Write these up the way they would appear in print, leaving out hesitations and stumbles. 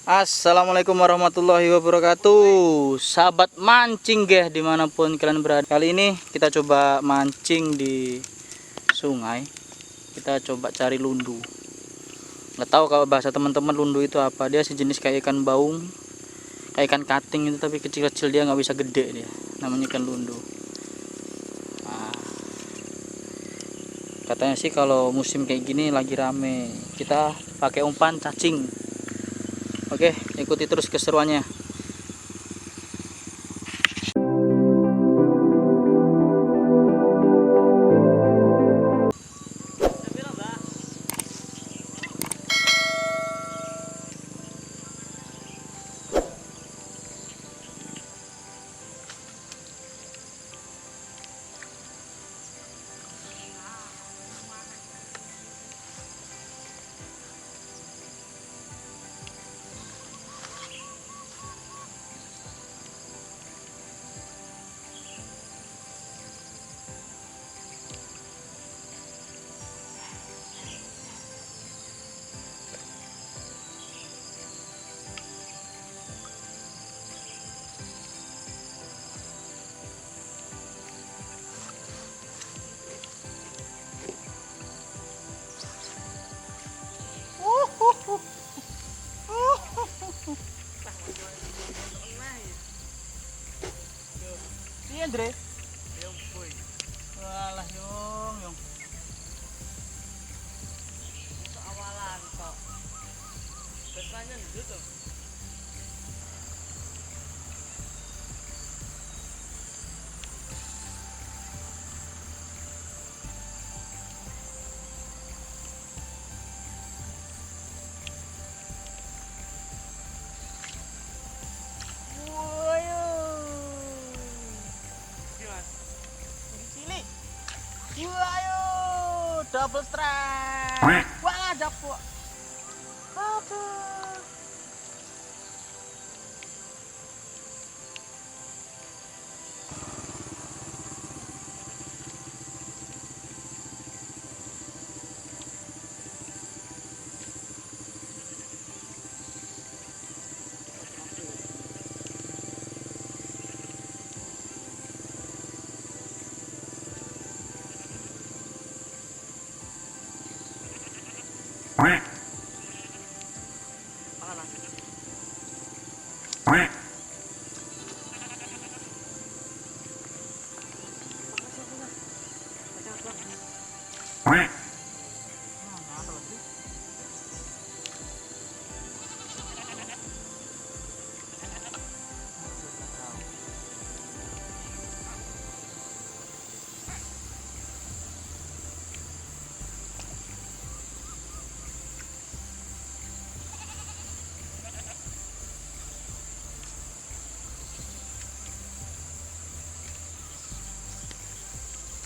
Assalamualaikum warahmatullahi wabarakatuh. Sahabat mancing dimanapun kalian berada. Kali ini kita coba mancing di sungai. Kita coba cari lundu. Nggak tahu kalau bahasa teman-teman lundu itu apa. Dia sejenis kayak ikan baung, kayak ikan kating itu, tapi kecil-kecil, dia nggak bisa gede dia. Namanya ikan lundu. Nah, katanya sih kalau musim kayak gini lagi rame. Kita pakai umpan cacing. Oke, ikuti terus keseruannya. Iya, Andre. Walah, yung. Awalan kok. Biasanya gitu. Ayo, double strike. Wah, dapur. Aduh.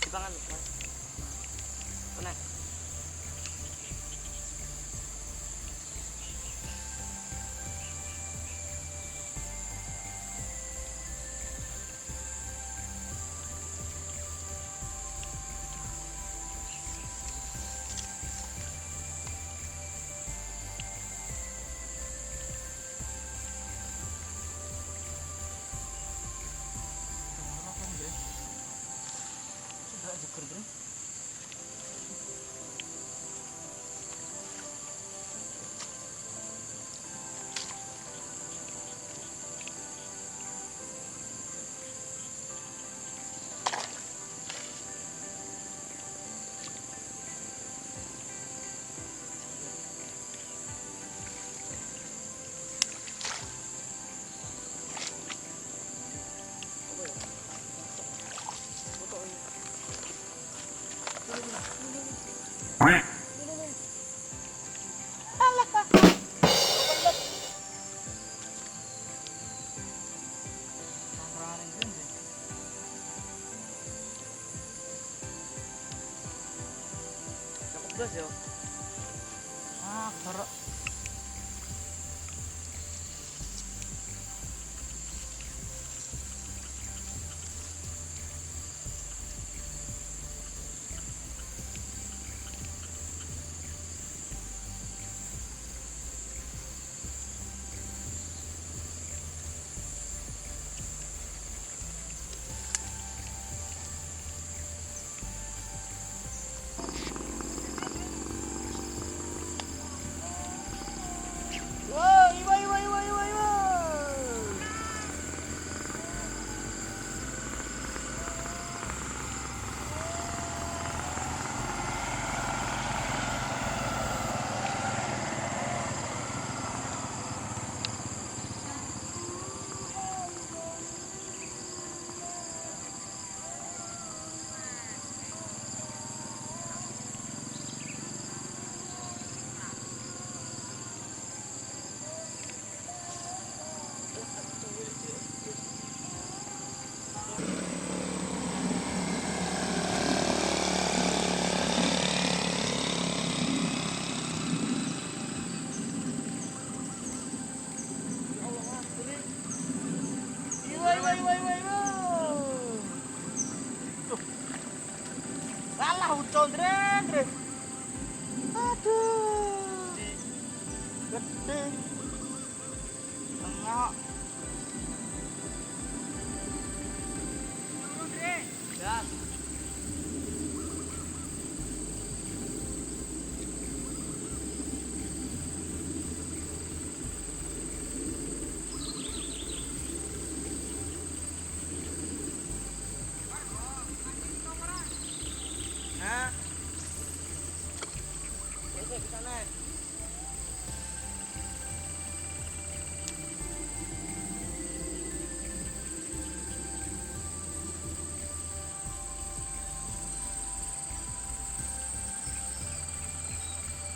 Dibangan. Mana? Sudah jeger, Bro. Alah ucon Dre. Aduh. Gede. Tengok. Ya. Nah, Ini ke sana.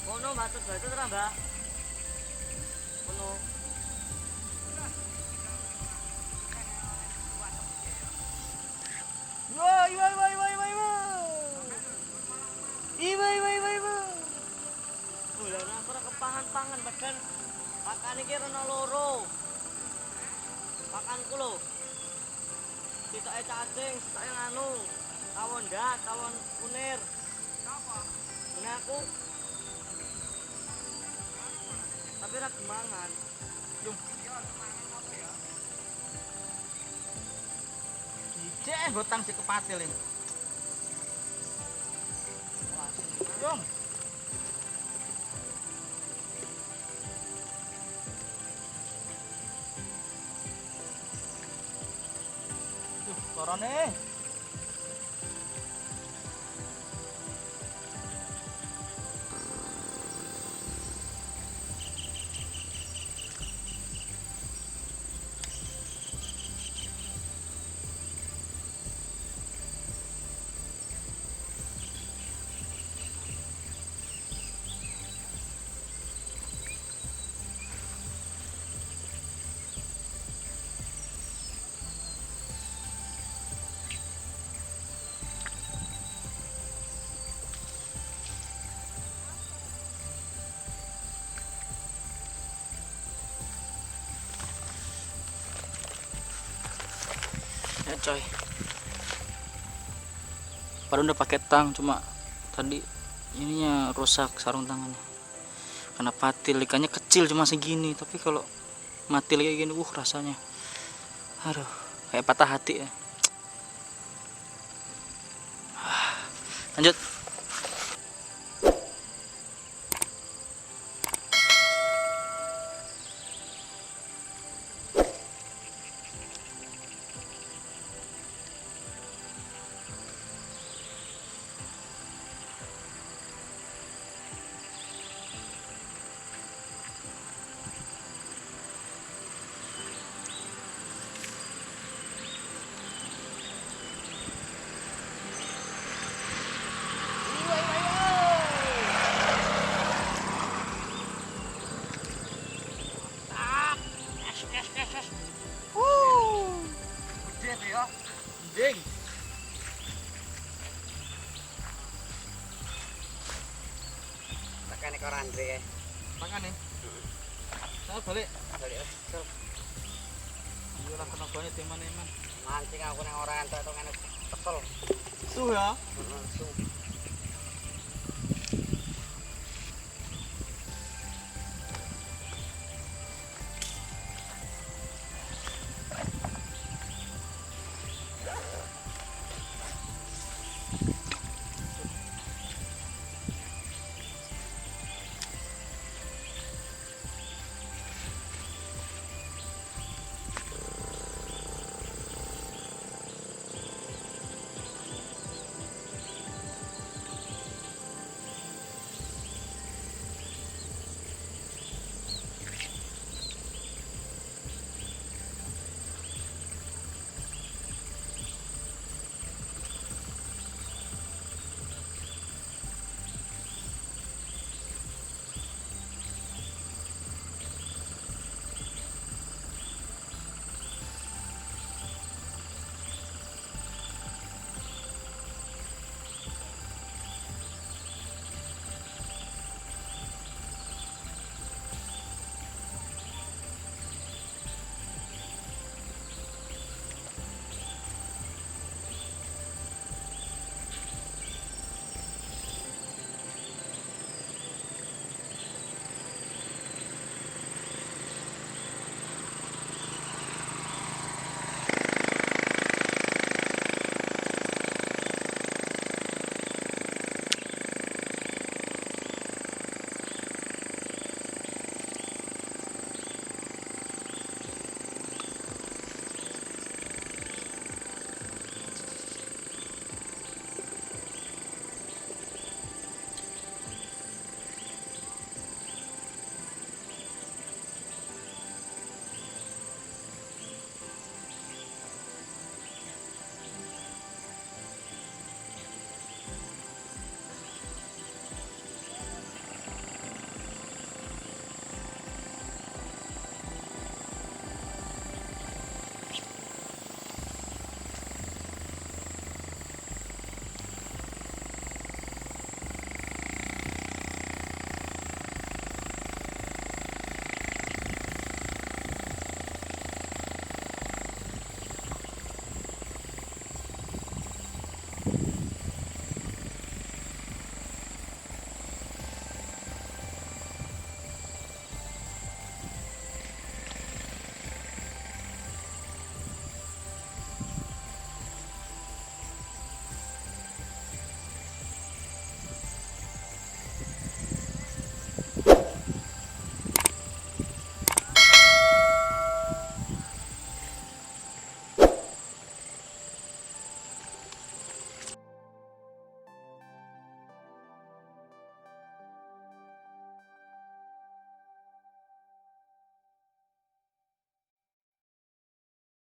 Kono batut-batut ra, Mbak? Kono. woi. Iwa. Lah nang ora kepangan-pangan badan. Pakan iki rena loro. Pakanku lho. Sitoke cacing, sitoke nganu. Tawon ndak, tawon kunir. Apa? Ini aku. Tapi ra gemangan. Dung. Ijek gotang si kepatil ini. Dung. Korone. Ya coy, padahal udah pakai tang, cuma tadi ininya rusak sarung tangannya karena patil. Ikannya kecil cuma segini, tapi kalau mati kayak gini rasanya aduh kayak patah hati ya. Lanjut. Gede ya, anjing. Tekan iki ora Andre. Makan nih. Saya balik. Balik. Iya lah tenaganya teman-teman. Mancing aku nang ora entuk ngene kesel. Suh ya. Heeh,